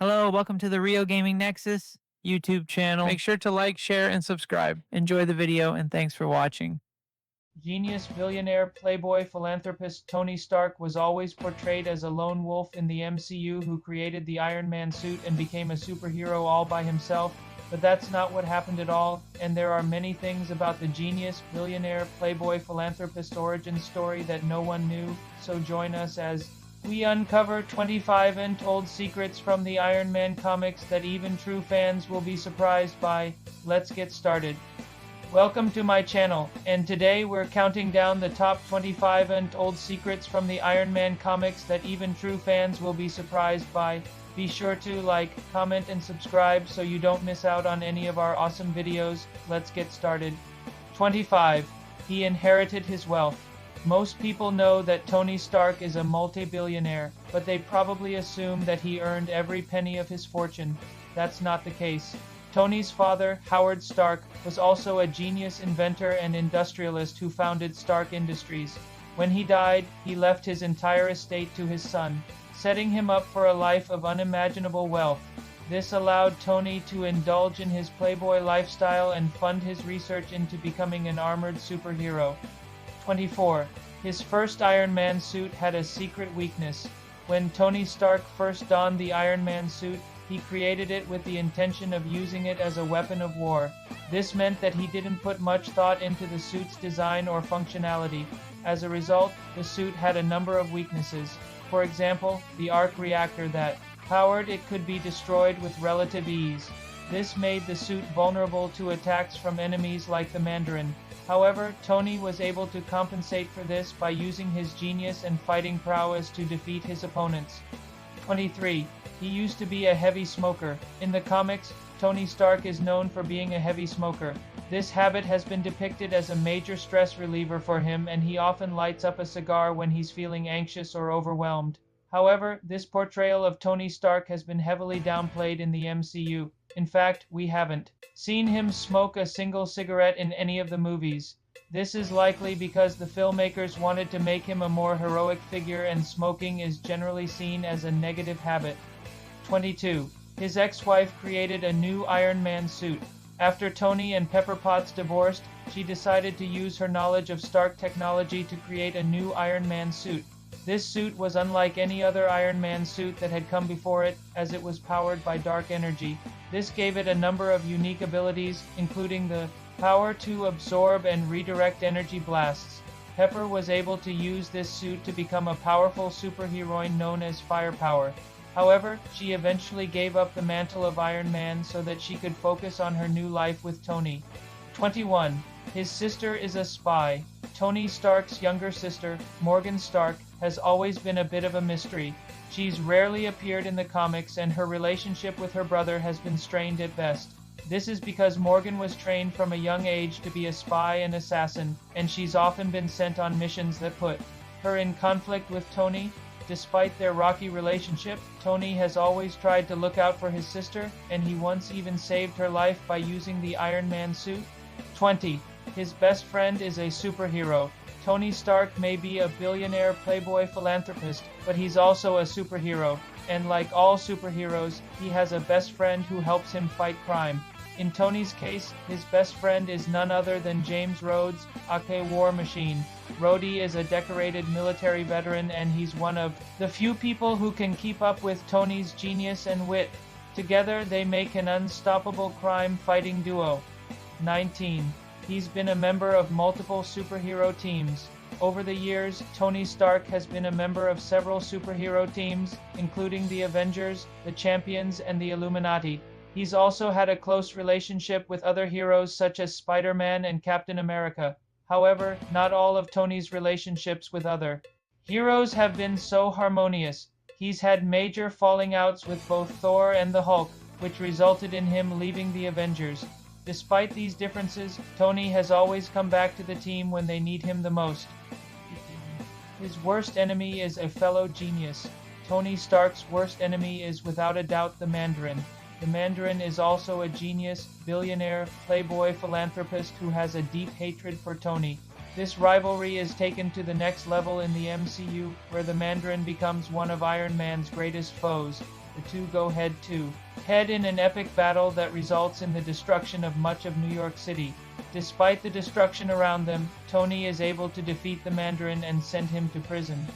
Hello, welcome to the Rio Gaming Nexus YouTube channel. Make sure to like, share, and subscribe. Enjoy the video, and thanks for watching. Genius, billionaire, playboy, philanthropist Tony Stark was always portrayed as a lone wolf in the MCU who created the Iron Man suit and became a superhero all by himself. But that's not what happened at all, and there are many things about the genius, billionaire, playboy, philanthropist origin story that no one knew, so join us as we uncover 25 untold secrets from the Iron Man comics that even true fans will be surprised by. Let's get started. Welcome to my channel, and today we're counting down the top 25 untold secrets from the Iron Man comics that even true fans will be surprised by. Be sure to like, comment, and subscribe so you don't miss out on any of our awesome videos. Let's get started. 25. He inherited his wealth. Most people know that Tony Stark is a multi-billionaire, but they probably assume that he earned every penny of his fortune. That's not the case. Tony's father, Howard Stark, was also a genius inventor and industrialist who founded Stark Industries. When he died, he left his entire estate to his son, setting him up for a life of unimaginable wealth. This allowed Tony to indulge in his playboy lifestyle and fund his research into becoming an armored superhero. 24. His first Iron Man suit had a secret weakness. When Tony Stark first donned the Iron Man suit, he created it with the intention of using it as a weapon of war. This meant that he didn't put much thought into the suit's design or functionality. As a result, the suit had a number of weaknesses. For example, the arc reactor that powered it could be destroyed with relative ease. This made the suit vulnerable to attacks from enemies like the Mandarin. However, Tony was able to compensate for this by using his genius and fighting prowess to defeat his opponents. 23. He used to be a heavy smoker. In the comics, Tony Stark is known for being a heavy smoker. This habit has been depicted as a major stress reliever for him, and he often lights up a cigar when he's feeling anxious or overwhelmed. However, this portrayal of Tony Stark has been heavily downplayed in the MCU. In fact, we haven't seen him smoke a single cigarette in any of the movies. This is likely because the filmmakers wanted to make him a more heroic figure, and smoking is generally seen as a negative habit. 22. His ex-wife created a new Iron Man suit. After Tony and Pepper Potts divorced, she decided to use her knowledge of Stark technology to create a new Iron Man suit. This suit was unlike any other Iron Man suit that had come before it, as it was powered by dark energy. This gave it a number of unique abilities, including the power to absorb and redirect energy blasts. Pepper was able to use this suit to become a powerful superheroine known as Firepower. However, she eventually gave up the mantle of Iron Man so that she could focus on her new life with Tony. 21. His sister is a spy. Tony Stark's younger sister, Morgan Stark, has always been a bit of a mystery. She's rarely appeared in the comics, and her relationship with her brother has been strained at best. This is because Morgan was trained from a young age to be a spy and assassin, and she's often been sent on missions that put her in conflict with Tony. Despite their rocky relationship, Tony has always tried to look out for his sister, and he once even saved her life by using the Iron Man suit. 20. His best friend is a superhero. Tony Stark may be a billionaire playboy philanthropist, but he's also a superhero, and like all superheroes, he has a best friend who helps him fight crime. In Tony's case, his best friend is none other than James Rhodes, aka War Machine. Rhodey is a decorated military veteran, and he's one of the few people who can keep up with Tony's genius and wit. Together, they make an unstoppable crime-fighting duo. 19. He's been a member of multiple superhero teams. Over the years, Tony Stark has been a member of several superhero teams, including the Avengers, the Champions, and the Illuminati. He's also had a close relationship with other heroes such as Spider-Man and Captain America. However, not all of Tony's relationships with other heroes have been so harmonious. He's had major falling outs with both Thor and the Hulk, which resulted in him leaving the Avengers. Despite these differences, Tony has always come back to the team when they need him the most. His worst enemy is a fellow genius. Tony Stark's worst enemy is without a doubt the Mandarin. The Mandarin is also a genius, billionaire, playboy philanthropist who has a deep hatred for Tony. This rivalry is taken to the next level in the MCU, where the Mandarin becomes one of Iron Man's greatest foes. the two go head-to-head in an epic battle that results in the destruction of much of New York City. Despite the destruction around them, Tony is able to defeat the Mandarin and send him to prison.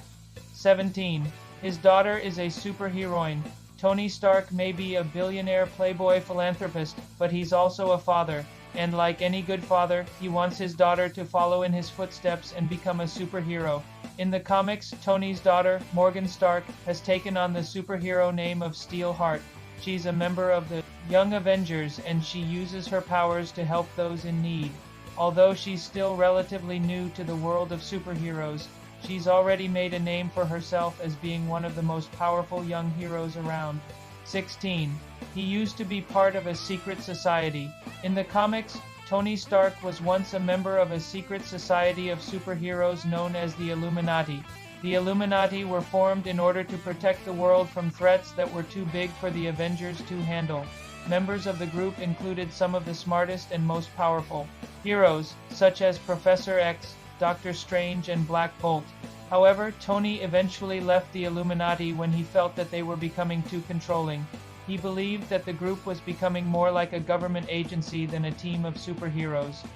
17. His daughter is a superheroine. Tony Stark may be a billionaire playboy philanthropist, but he's also a father, and like any good father, he wants his daughter to follow in his footsteps and become a superhero. In the comics, Tony's daughter, Morgan Stark, has taken on the superhero name of Steelheart. She's a member of the Young Avengers, and she uses her powers to help those in need. Although she's still relatively new to the world of superheroes, she's already made a name for herself as being one of the most powerful young heroes around. 16. He used to be part of a secret society. In the comics, Tony Stark was once a member of a secret society of superheroes known as the Illuminati. The Illuminati were formed in order to protect the world from threats that were too big for the Avengers to handle. Members of the group included some of the smartest and most powerful heroes, such as Professor X, Doctor Strange, and Black Bolt. However, Tony eventually left the Illuminati when he felt that they were becoming too controlling. He believed that the group was becoming more like a government agency than a team of superheroes.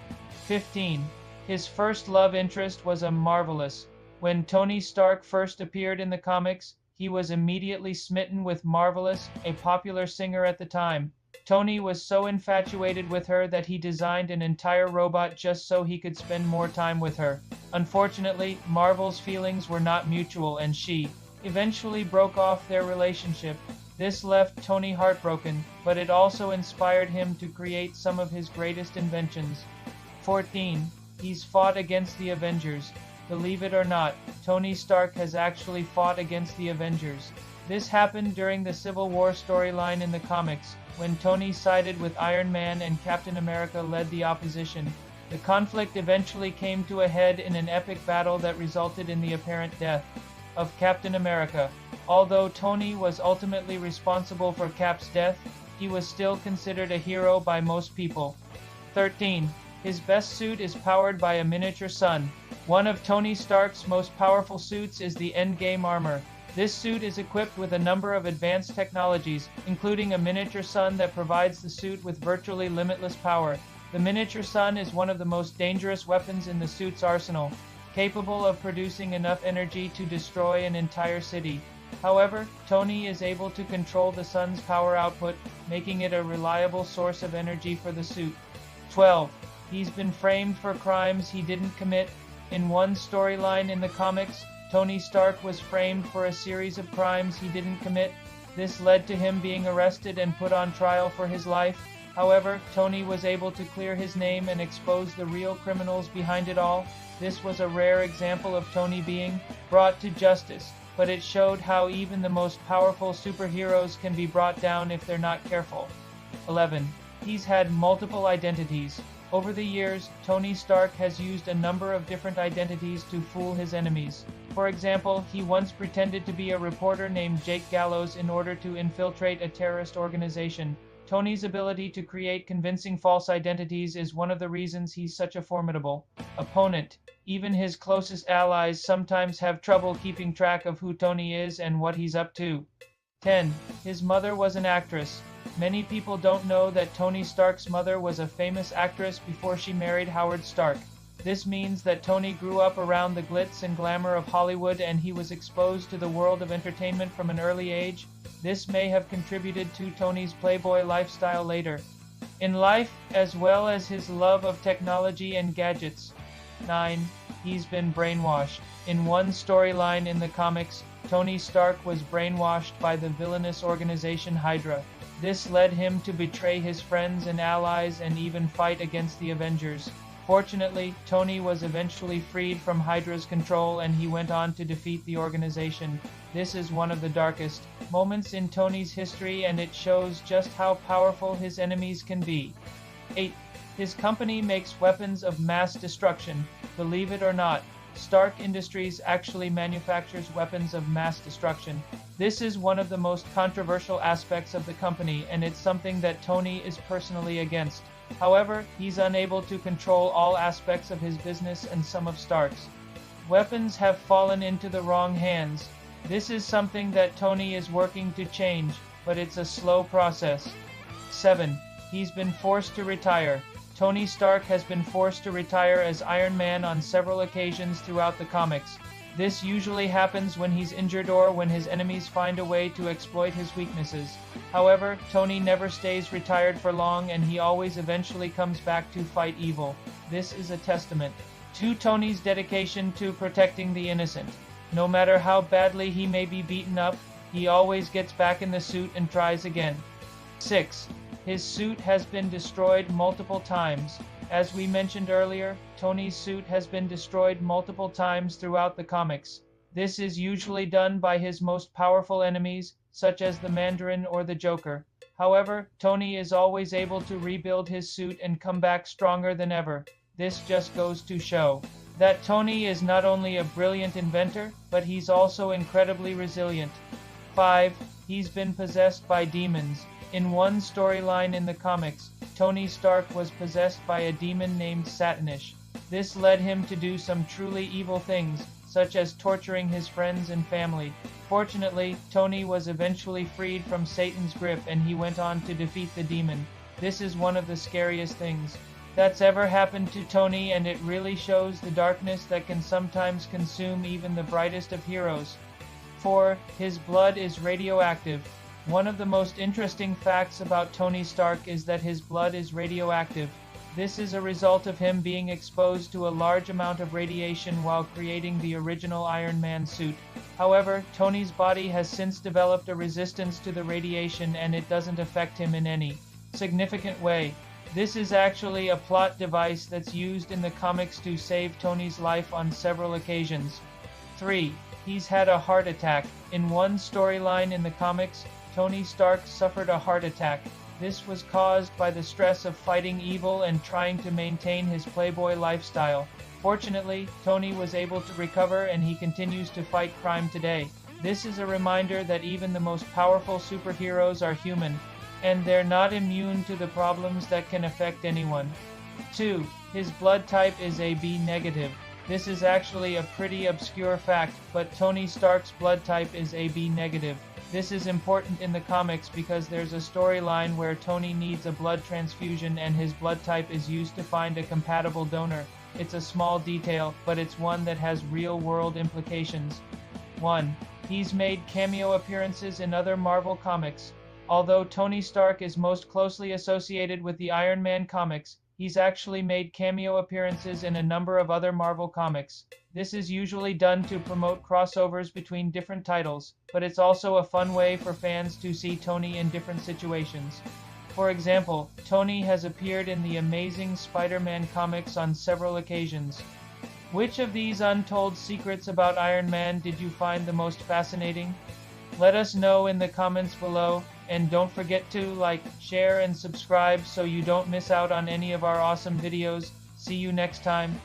15. His first love interest was a Marvelous. When Tony Stark first appeared in the comics, he was immediately smitten with Marvelous, a popular singer at the time. Tony was so infatuated with her that he designed an entire robot just so he could spend more time with her. Unfortunately, Marvel's feelings were not mutual and she eventually broke off their relationship. This left Tony heartbroken, but it also inspired him to create some of his greatest inventions. 14. He's fought against the Avengers. Believe it or not, Tony Stark has actually fought against the Avengers. This happened during the Civil War storyline in the comics, when Tony sided with Iron Man and Captain America led the opposition. The conflict eventually came to a head in an epic battle that resulted in the apparent death of Captain America. Although Tony was ultimately responsible for Cap's death, he was still considered a hero by most people. 13. His best suit is powered by a miniature sun. One of Tony Stark's most powerful suits is the Endgame armor. This suit is equipped with a number of advanced technologies, including a miniature sun that provides the suit with virtually limitless power. The miniature sun is one of the most dangerous weapons in the suit's arsenal, capable of producing enough energy to destroy an entire city. However, Tony is able to control the sun's power output, making it a reliable source of energy for the suit. 12. He's been framed for crimes he didn't commit. In one storyline in the comics, Tony Stark was framed for a series of crimes he didn't commit. This led to him being arrested and put on trial for his life. However, Tony was able to clear his name and expose the real criminals behind it all. This was a rare example of Tony being brought to justice, but it showed how even the most powerful superheroes can be brought down if they're not careful. 11. He's had multiple identities. Over the years, Tony Stark has used a number of different identities to fool his enemies. For example, he once pretended to be a reporter named Jake Gallows in order to infiltrate a terrorist organization. Tony's ability to create convincing false identities is one of the reasons he's such a formidable opponent. Even his closest allies sometimes have trouble keeping track of who Tony is and what he's up to. 10. His mother was an actress. Many people don't know that Tony Stark's mother was a famous actress before she married Howard Stark. This means that Tony grew up around the glitz and glamour of Hollywood and he was exposed to the world of entertainment from an early age. This may have contributed to Tony's playboy lifestyle later in life, as well as his love of technology and gadgets. 9. He's been brainwashed. In one storyline in the comics, Tony Stark was brainwashed by the villainous organization Hydra. This led him to betray his friends and allies and even fight against the Avengers. Fortunately, Tony was eventually freed from Hydra's control and he went on to defeat the organization. This is one of the darkest moments in Tony's history and it shows just how powerful his enemies can be. 8. His company makes weapons of mass destruction. Believe it or not, Stark Industries actually manufactures weapons of mass destruction. This is one of the most controversial aspects of the company and it's something that Tony is personally against. However, he's unable to control all aspects of his business and some of Stark's weapons have fallen into the wrong hands. This is something that Tony is working to change, but it's a slow process. 7. He's been forced to retire. Tony Stark has been forced to retire as Iron Man on several occasions throughout the comics. This usually happens when he's injured or when his enemies find a way to exploit his weaknesses. However, Tony never stays retired for long and he always eventually comes back to fight evil. This is a testament to Tony's dedication to protecting the innocent. No matter how badly he may be beaten up, he always gets back in the suit and tries again. 6. His suit has been destroyed multiple times. As we mentioned earlier, Tony's suit has been destroyed multiple times throughout the comics. This is usually done by his most powerful enemies, such as the Mandarin or the Joker. However, Tony is always able to rebuild his suit and come back stronger than ever. This just goes to show that Tony is not only a brilliant inventor, but he's also incredibly resilient. 5. He's been possessed by demons. In one storyline in the comics, Tony Stark was possessed by a demon named Satanish. This led him to do some truly evil things, such as torturing his friends and family. Fortunately, Tony was eventually freed from Satan's grip and he went on to defeat the demon. This is one of the scariest things that's ever happened to Tony, and it really shows the darkness that can sometimes consume even the brightest of heroes. 4. His blood is radioactive. One of the most interesting facts about Tony Stark is that his blood is radioactive. This is a result of him being exposed to a large amount of radiation while creating the original Iron Man suit. However, Tony's body has since developed a resistance to the radiation and it doesn't affect him in any significant way. This is actually a plot device that's used in the comics to save Tony's life on several occasions. 3. He's had a heart attack. In one storyline in the comics, Tony Stark suffered a heart attack. This was caused by the stress of fighting evil and trying to maintain his playboy lifestyle. Fortunately, Tony was able to recover and he continues to fight crime today. This is a reminder that even the most powerful superheroes are human, and they're not immune to the problems that can affect anyone. 2. His blood type is AB negative. This is actually a pretty obscure fact, but Tony Stark's blood type is AB negative. This is important in the comics because there's a storyline where Tony needs a blood transfusion and his blood type is used to find a compatible donor. It's a small detail, but it's one that has real-world implications. 1. He's made cameo appearances in other Marvel comics. Although Tony Stark is most closely associated with the Iron Man comics, he's actually made cameo appearances in a number of other Marvel comics. This is usually done to promote crossovers between different titles, but it's also a fun way for fans to see Tony in different situations. For example, Tony has appeared in the Amazing Spider-Man comics on several occasions. Which of these untold secrets about Iron Man did you find the most fascinating? Let us know in the comments below, and don't forget to like, share, and subscribe so you don't miss out on any of our awesome videos. See you next time.